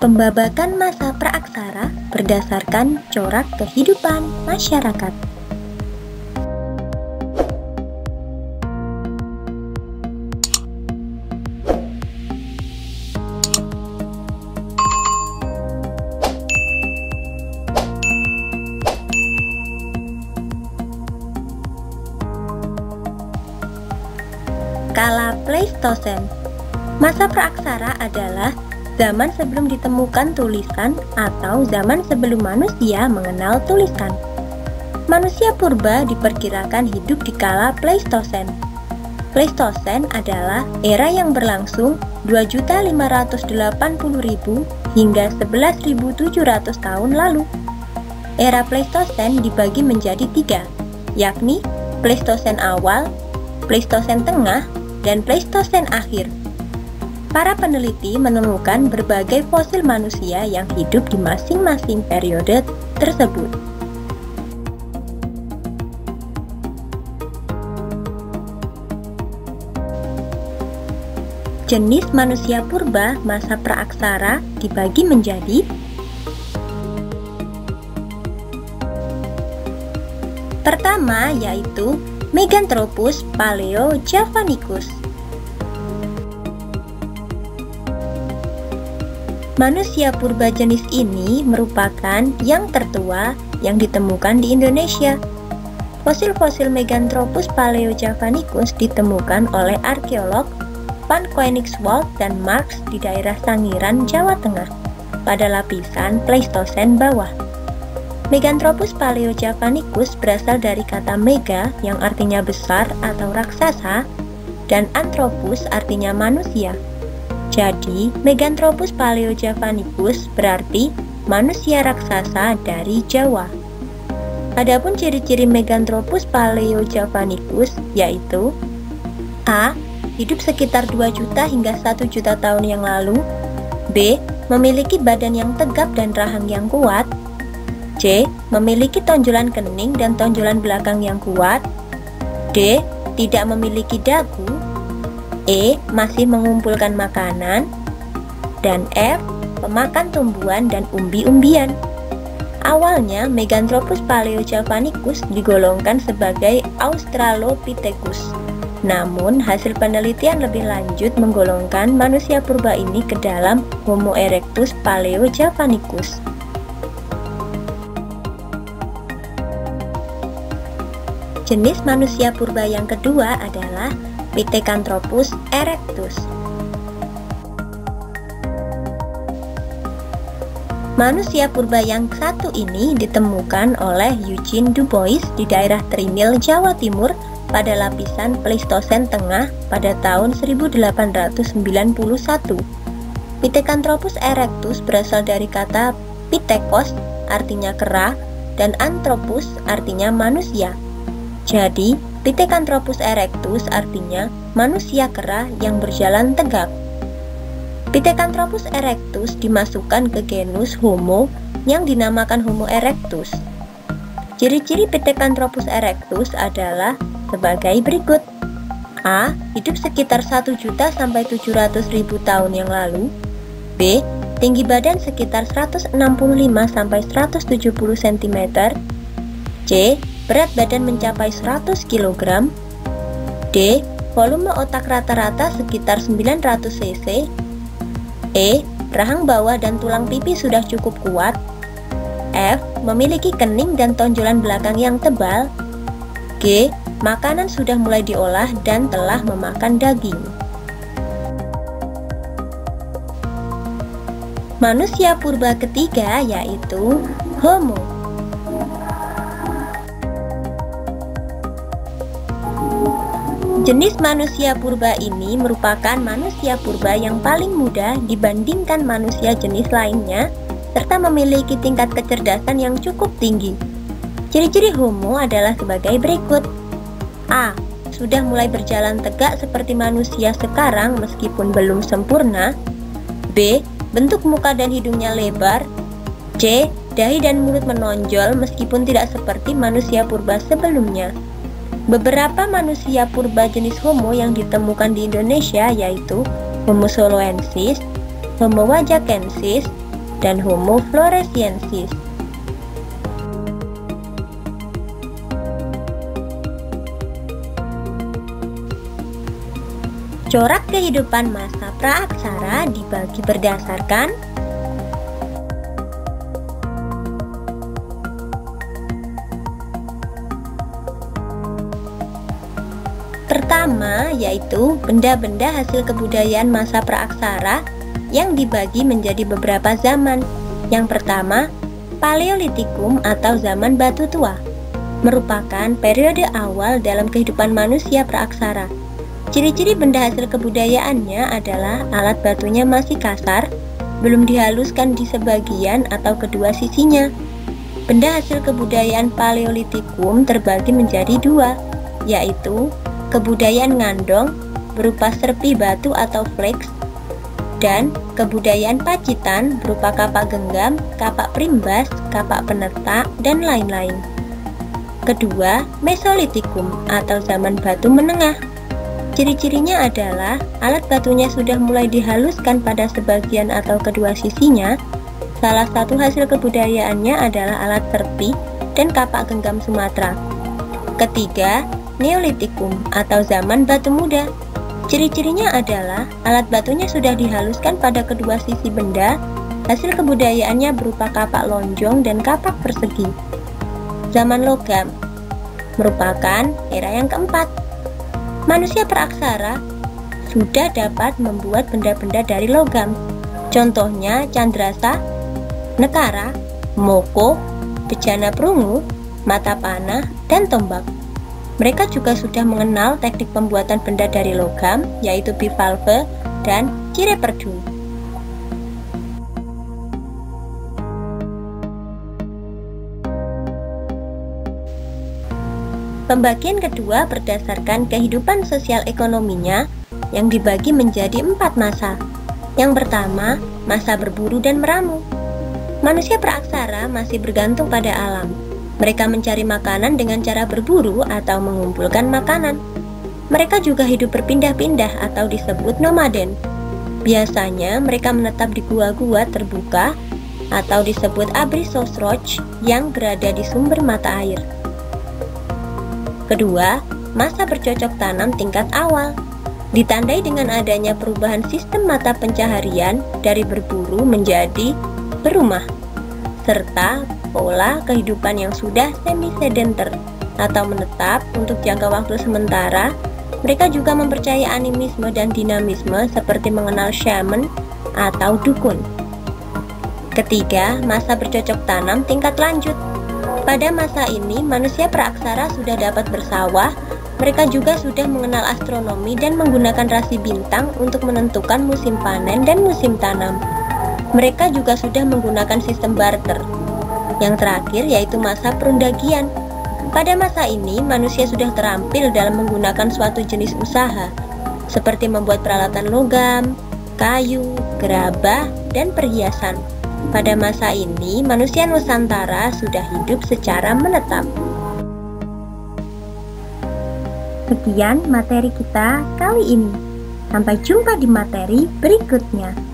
Pembabakan masa praaksara berdasarkan corak kehidupan masyarakat. Kala Pleistosen. Masa praaksara adalah zaman sebelum ditemukan tulisan atau zaman sebelum manusia mengenal tulisan. Manusia purba diperkirakan hidup di kala Pleistosen. Pleistosen adalah era yang berlangsung 2.580.000 hingga 11.700 tahun lalu. Era Pleistosen dibagi menjadi 3, yakni Pleistosen awal, Pleistosen tengah, dan Pleistosen akhir. Para peneliti menemukan berbagai fosil manusia yang hidup di masing-masing periode tersebut. Jenis manusia purba masa praaksara dibagi menjadi pertama yaitu Meganthropus paleojavanicus. Manusia purba jenis ini merupakan yang tertua yang ditemukan di Indonesia. Fosil-fosil Meganthropus paleojavanicus ditemukan oleh arkeolog Van Koenigswald dan Marx di daerah Sangiran, Jawa Tengah, pada lapisan Pleistosen bawah. Meganthropus paleojavanicus berasal dari kata mega yang artinya besar atau raksasa dan anthropus artinya manusia. Jadi, Meganthropus paleojavanicus berarti manusia raksasa dari Jawa. Adapun ciri-ciri Meganthropus paleojavanicus yaitu A. Hidup sekitar 2 juta hingga 1 juta tahun yang lalu. B. Memiliki badan yang tegap dan rahang yang kuat. C. Memiliki tonjolan kening dan tonjolan belakang yang kuat. D. Tidak memiliki dagu. E. Masih mengumpulkan makanan. Dan F. Pemakan tumbuhan dan umbi-umbian. Awalnya Meganthropus paleojavanicus digolongkan sebagai Australopithecus. Namun, hasil penelitian lebih lanjut menggolongkan manusia purba ini ke dalam Homo erectus paleojavanicus. Jenis manusia purba yang kedua adalah Pithecanthropus erectus. Manusia purba yang satu ini ditemukan oleh Eugene Du Bois di daerah Trimil, Jawa Timur pada lapisan Pleistosen tengah pada tahun 1891. Pithecanthropus erectus berasal dari kata Pithekos artinya kera dan Anthropus artinya manusia. Jadi, Pithecanthropus erectus artinya manusia kera yang berjalan tegak. Pithecanthropus erectus dimasukkan ke genus Homo yang dinamakan Homo erectus. Ciri-ciri Pithecanthropus erectus adalah sebagai berikut. A. Hidup sekitar 1 juta sampai 700.000 tahun yang lalu. B. Tinggi badan sekitar 165 sampai 170 cm. C. Berat badan mencapai 100 kg. D. Volume otak rata-rata sekitar 900 cc. E. Rahang bawah dan tulang pipi sudah cukup kuat. F. Memiliki kening dan tonjolan belakang yang tebal. G. Makanan sudah mulai diolah dan telah memakan daging. Manusia purba ketiga yaitu Homo. Jenis manusia purba ini merupakan manusia purba yang paling muda dibandingkan manusia jenis lainnya, serta memiliki tingkat kecerdasan yang cukup tinggi. Ciri-ciri Homo adalah sebagai berikut. A. Sudah mulai berjalan tegak seperti manusia sekarang meskipun belum sempurna. B. Bentuk muka dan hidungnya lebar. C. Dahi dan mulut menonjol meskipun tidak seperti manusia purba sebelumnya. Beberapa manusia purba jenis Homo yang ditemukan di Indonesia yaitu Homo soloensis, Homo wajakensis, dan Homo floresiensis. Corak kehidupan masa praaksara dibagi berdasarkan pertama, yaitu benda-benda hasil kebudayaan masa praaksara yang dibagi menjadi beberapa zaman. Yang pertama, Paleolitikum atau zaman batu tua, merupakan periode awal dalam kehidupan manusia praaksara. Ciri-ciri benda hasil kebudayaannya adalah alat batunya masih kasar, belum dihaluskan di sebagian atau kedua sisinya. Benda hasil kebudayaan Paleolitikum terbagi menjadi dua, yaitu kebudayaan ngandong berupa serpi batu atau fleks, dan kebudayaan Pacitan berupa kapak genggam, kapak primbas, kapak penetak, dan lain-lain. Kedua, Mesolitikum atau zaman batu menengah. Ciri-cirinya adalah alat batunya sudah mulai dihaluskan pada sebagian atau kedua sisinya. Salah satu hasil kebudayaannya adalah alat serpi dan kapak genggam Sumatera. Ketiga, Neolitikum atau zaman batu muda. Ciri-cirinya adalah alat batunya sudah dihaluskan pada kedua sisi benda. Hasil kebudayaannya berupa kapak lonjong dan kapak persegi. Zaman logam merupakan era yang keempat. Manusia praaksara sudah dapat membuat benda-benda dari logam. Contohnya candrasa, nekara, moko, bejana perungu, mata panah, dan tombak. Mereka juga sudah mengenal teknik pembuatan benda dari logam, yaitu bivalve dan cireperdu. Pembagian kedua berdasarkan kehidupan sosial ekonominya yang dibagi menjadi 4 masa. Yang pertama, masa berburu dan meramu. Manusia praaksara masih bergantung pada alam. Mereka mencari makanan dengan cara berburu atau mengumpulkan makanan. Mereka juga hidup berpindah-pindah atau disebut nomaden. Biasanya mereka menetap di gua-gua terbuka atau disebut abrisosroch yang berada di sumber mata air. Kedua, masa bercocok tanam tingkat awal, ditandai dengan adanya perubahan sistem mata pencaharian dari berburu menjadi berumah, serta pola kehidupan yang sudah semi-sedenter atau menetap untuk jangka waktu sementara. Mereka juga mempercayai animisme dan dinamisme seperti mengenal shaman atau dukun. Ketiga, masa bercocok tanam tingkat lanjut. Pada masa ini, manusia praaksara sudah dapat bersawah. Mereka juga sudah mengenal astronomi dan menggunakan rasi bintang untuk menentukan musim panen dan musim tanam. Mereka juga sudah menggunakan sistem barter. Yang terakhir yaitu masa perundagian. Pada masa ini, manusia sudah terampil dalam menggunakan suatu jenis usaha, seperti membuat peralatan logam, kayu, gerabah, dan perhiasan. Pada masa ini, manusia Nusantara sudah hidup secara menetap. Sekian materi kita kali ini. Sampai jumpa di materi berikutnya.